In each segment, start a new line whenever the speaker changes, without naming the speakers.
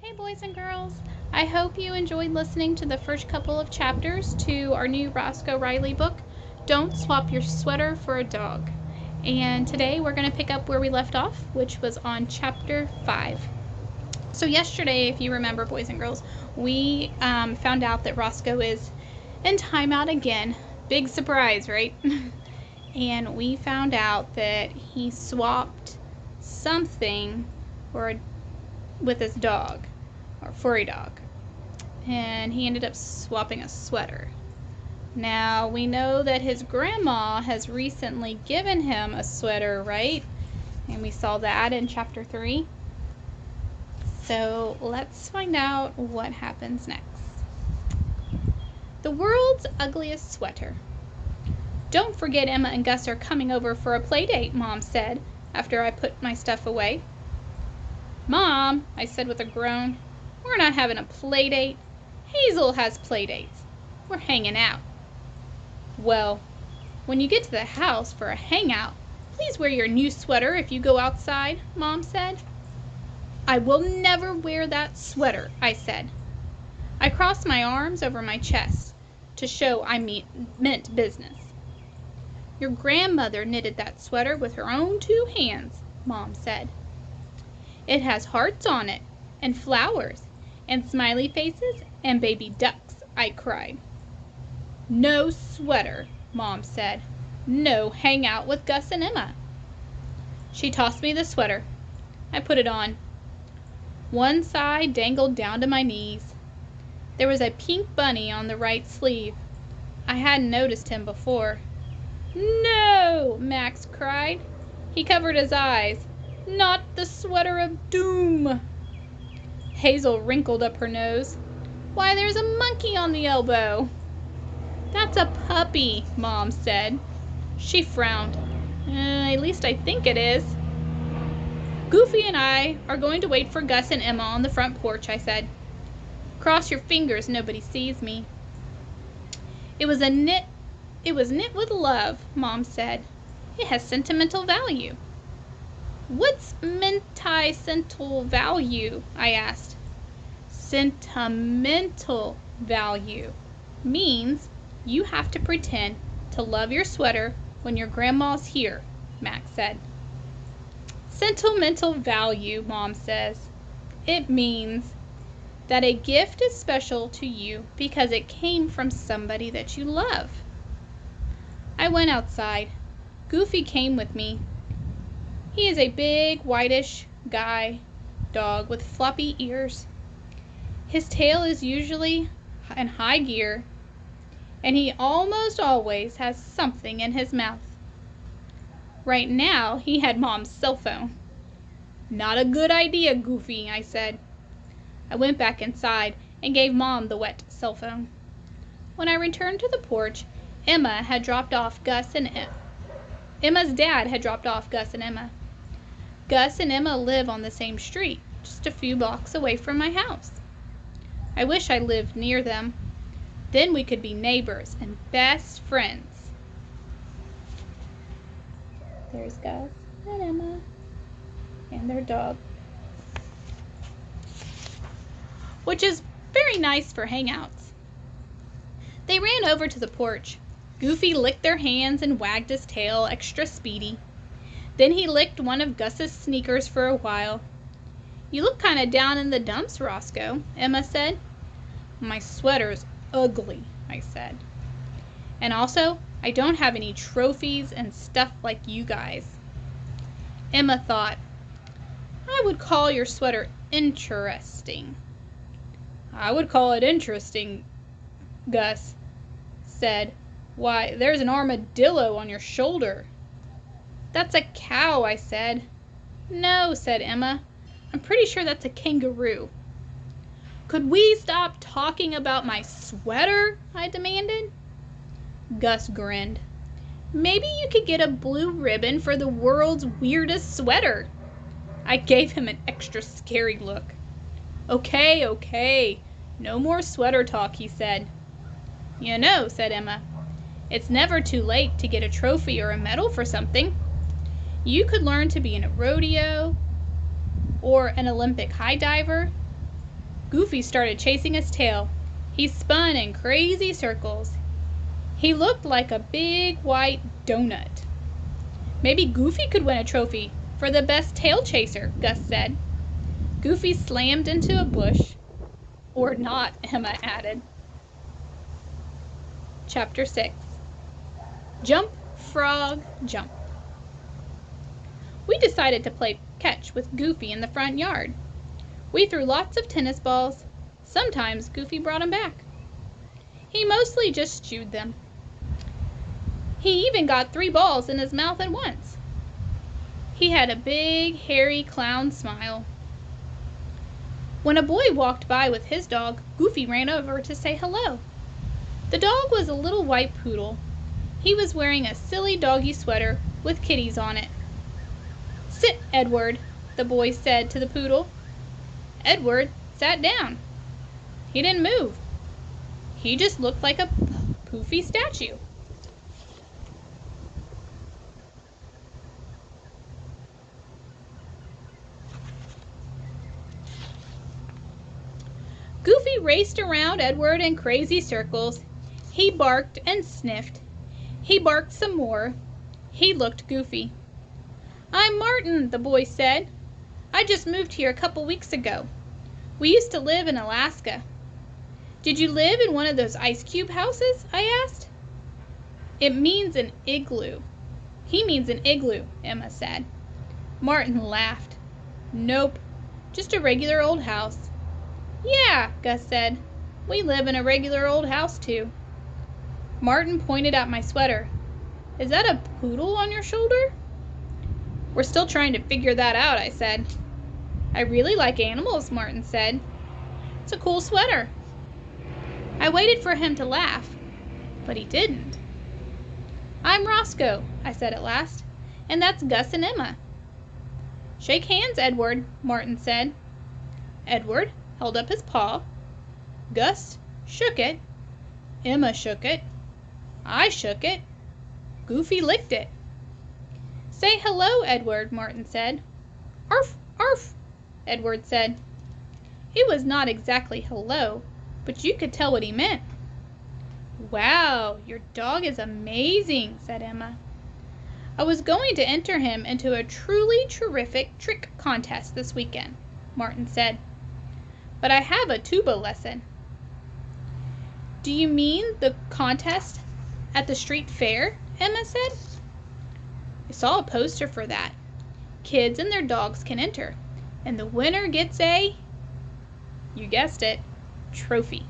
Hey boys and girls, I hope you enjoyed listening to the first couple of chapters to our new Rosco Riley book, Don't Swap Your Sweater for a Dog. And today we're going to pick up where we left off, which was on chapter 5. So yesterday, if you remember boys and girls, we found out that Rosco is in timeout again. Big surprise, right? And we found out that he swapped something with his dog, or furry dog, and he ended up swapping a sweater. Now we know that his grandma has recently given him a sweater, right? And we saw that in chapter 3. So let's find out what happens next. The world's ugliest sweater. Don't forget Emma and Gus are coming over for a play date, Mom said after I put my stuff away. Mom, I said with a groan, we're not having a play date. Hazel has play dates. We're hanging out. Well, when you get to the house for a hangout, please wear your new sweater if you go outside, Mom said. I will never wear that sweater, I said. I crossed my arms over my chest to show I meant business. Your grandmother knitted that sweater with her own 2 hands, Mom said. It has hearts on it, and flowers, and smiley faces, and baby ducks, I cried. No sweater, Mom said. No hangout with Gus and Emma. She tossed me the sweater. I put it on. One side dangled down to my knees. There was a pink bunny on the right sleeve. I hadn't noticed him before. No, Max cried. He covered his eyes. Not the sweater of doom. Hazel wrinkled up her nose. Why, there's a monkey on the elbow. That's a puppy, Mom said. She frowned. At least I think it is. Goofy and I are going to wait for Gus and Emma on the front porch, I said. Cross your fingers nobody sees me. It was knit with love, Mom said. It has sentimental value. What's sentimental value? I asked. Sentimental value means you have to pretend to love your sweater when your grandma's here, Max said. Sentimental value, Mom says. It means that a gift is special to you because it came from somebody that you love. I went outside. Goofy came with me. He is a big, whitish dog with floppy ears. His tail is usually in high gear, and he almost always has something in his mouth. Right now, he had Mom's cell phone. Not a good idea, Goofy, I said. I went back inside and gave Mom the wet cell phone. When I returned to the porch, Emma's dad had dropped off Gus and Emma. Gus and Emma live on the same street, just a few blocks away from my house. I wish I lived near them. Then we could be neighbors and best friends. There's Gus and Emma and their dog, which is very nice for hangouts. They ran over to the porch. Goofy licked their hands and wagged his tail extra speedy. Then he licked one of Gus's sneakers for a while. You look kind of down in the dumps, Rosco, Emma said. My sweater's ugly, I said. And also, I don't have any trophies and stuff like you guys. Emma thought, I would call your sweater interesting. I would call it interesting, Gus said. Why, there's an armadillo on your shoulder. That's a cow, I said. No, said Emma. I'm pretty sure that's a kangaroo. Could we stop talking about my sweater? I demanded. Gus grinned. Maybe you could get a blue ribbon for the world's weirdest sweater. I gave him an extra scary look. Okay. No more sweater talk, he said. You know, said Emma, it's never too late to get a trophy or a medal for something. You could learn to be in a rodeo or an Olympic high diver. Goofy started chasing his tail. He spun in crazy circles. He looked like a big white donut. Maybe Goofy could win a trophy for the best tail chaser, Gus said. Goofy slammed into a bush. Or not, Emma added. Chapter 6. Jump, Frog, Jump. We decided to play catch with Goofy in the front yard. We threw lots of tennis balls. Sometimes Goofy brought them back. He mostly just chewed them. He even got 3 balls in his mouth at once. He had a big, hairy clown smile. When a boy walked by with his dog, Goofy ran over to say hello. The dog was a little white poodle. He was wearing a silly doggy sweater with kitties on it. "Sit, Edward," the boy said to the poodle. Edward sat down. He didn't move. He just looked like a poofy statue. Goofy raced around Edward in crazy circles. He barked and sniffed. He barked some more. He looked goofy. "I'm Martin," the boy said. "I just moved here a couple weeks ago. We used to live in Alaska." "Did you live in one of those ice cube houses?" I asked. "It means an igloo." "He means an igloo," Emma said. Martin laughed. "Nope, just a regular old house." "Yeah," Gus said. "We live in a regular old house too." Martin pointed at my sweater. "Is that a poodle on your shoulder?" "We're still trying to figure that out," I said. "I really like animals," Martin said. "It's a cool sweater." I waited for him to laugh, but he didn't. "I'm Rosco," I said at last, "and that's Gus and Emma." "Shake hands, Edward," Martin said. Edward held up his paw. Gus shook it. Emma shook it. I shook it. Goofy licked it. "Say hello, Edward," Martin said. "Arf, arf," Edward said. It was not exactly hello, but you could tell what he meant. "Wow, your dog is amazing," said Emma. "I was going to enter him into a truly terrific trick contest this weekend," Martin said. "But I have a tuba lesson." "Do you mean the contest at the street fair?" Emma said. "I saw a poster for that. Kids and their dogs can enter, and the winner gets a," you guessed it, trophy.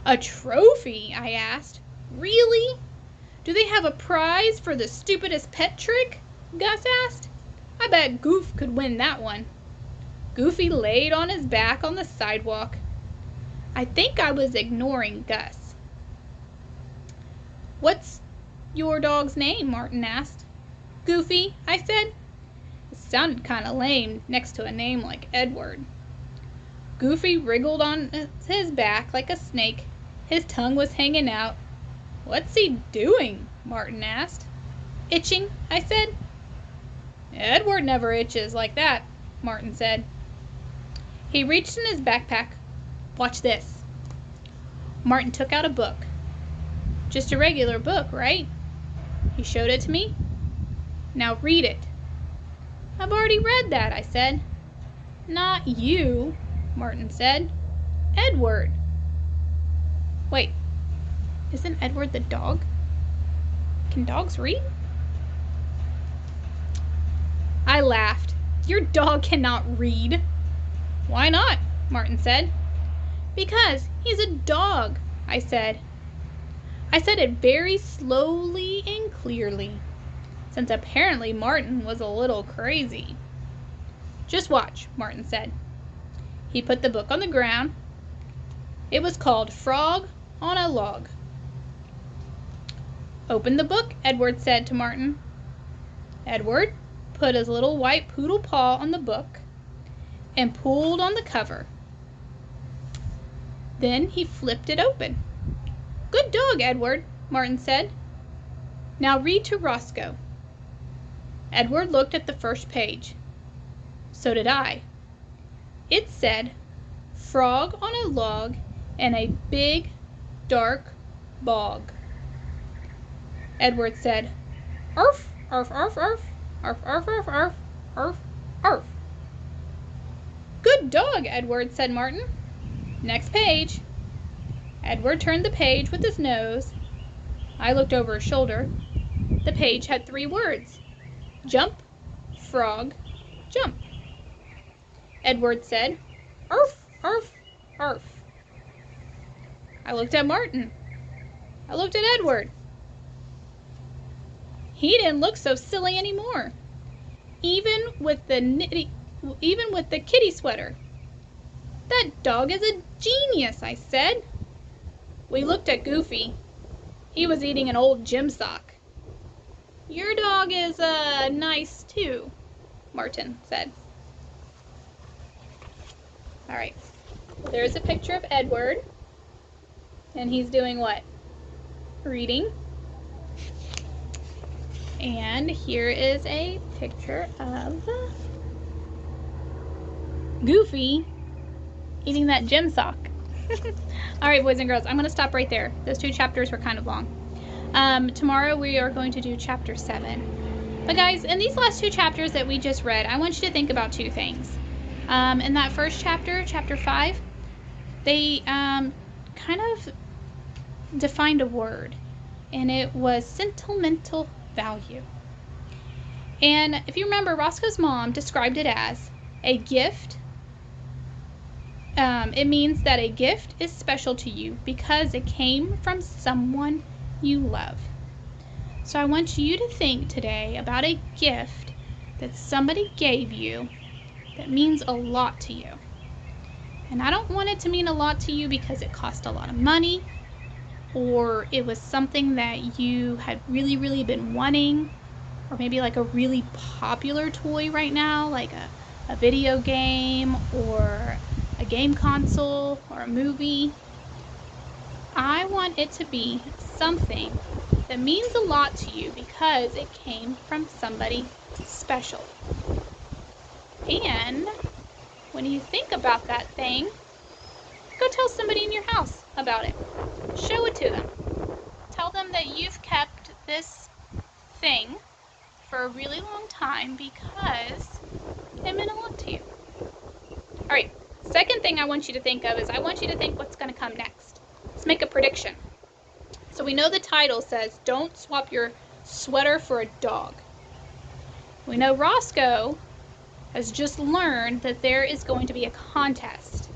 "A trophy?" I asked. "Really? Do they have a prize for the stupidest pet trick?" Gus asked. "I bet Goof could win that one." Goofy laid on his back on the sidewalk. I think I was ignoring Gus. "What's your dog's name?" Martin asked. "Goofy," I said. It sounded kind of lame next to a name like Edward. Goofy wriggled on his back like a snake. His tongue was hanging out. "What's he doing?" Martin asked. "Itching," I said. "Edward never itches like that," Martin said. He reached in his backpack. "Watch this." Martin took out a book. "Just a regular book, right?" He showed it to me. "Now read it." "I've already read that," I said. "Not you," Martin said. "Edward." Wait, isn't Edward the dog? Can dogs read? I laughed. "Your dog cannot read." "Why not?" Martin said. "Because he's a dog," I said. I said it very slowly and clearly, since apparently Martin was a little crazy. "Just watch," Martin said. He put the book on the ground. It was called Frog on a Log. "Open the book," Edward said to Martin. Edward put his little white poodle paw on the book and pulled on the cover. Then he flipped it open. "Good dog, Edward," Martin said. "Now read to Rosco." Edward looked at the first page. So did I. It said, frog on a log in a big, dark bog. Edward said, "Arf, arf, arf, arf, arf, arf, arf, arf, arf, arf." "Good dog, Edward," said Martin. "Next page." Edward turned the page with his nose. I looked over his shoulder. The page had 3 words: jump, frog, jump. Edward said, "Arf, arf, arf." I looked at Martin. I looked at Edward. He didn't look so silly anymore, even with the kitty sweater. "That dog is a genius," I said. We looked at Goofy. He was eating an old gym sock. "Your dog is nice too," Martin said. All right, there's a picture of Edward, and he's doing what? Reading. And here is a picture of Goofy eating that gym sock. All right, boys and girls, I'm going to stop right there. Those 2 chapters were kind of long. Tomorrow we are going to do chapter 7. But guys, in these last 2 chapters that we just read, I want you to think about 2 things. In that first chapter, chapter 5, they kind of defined a word, and it was sentimental value. And if you remember, Roscoe's mom described it as a gift. It means that a gift is special to you because it came from someone you love. So I want you to think today about a gift that somebody gave you that means a lot to you. And I don't want it to mean a lot to you because it cost a lot of money, or it was something that you had really been wanting, or maybe like a really popular toy right now, like a video game or a game console or a movie. I want it to be something that means a lot to you because it came from somebody special. And when you think about that thing, go tell somebody in your house about it. Show it to them. Tell them that you've kept this thing for a really long time because it meant a lot to you. All right, second thing I want you to think of is I want you to think what's going to come next. Let's make a prediction. So we know the title says, "Don't swap your sweater for a dog." We know Rosco has just learned that there is going to be a contest.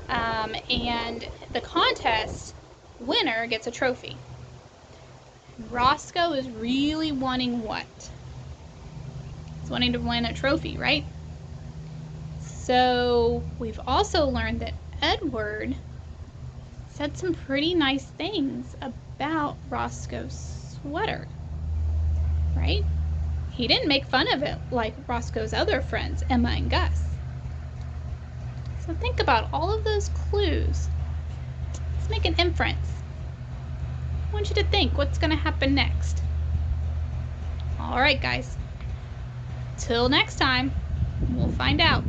And the contest winner gets a trophy. Rosco is really wanting what? He's wanting to win a trophy, right? So we've also learned that Edward said some pretty nice things about Roscoe's sweater, right? He didn't make fun of it like Roscoe's other friends, Emma and Gus. So think about all of those clues. Let's make an inference. I want you to think what's going to happen next. All right, guys. Till next time, we'll find out.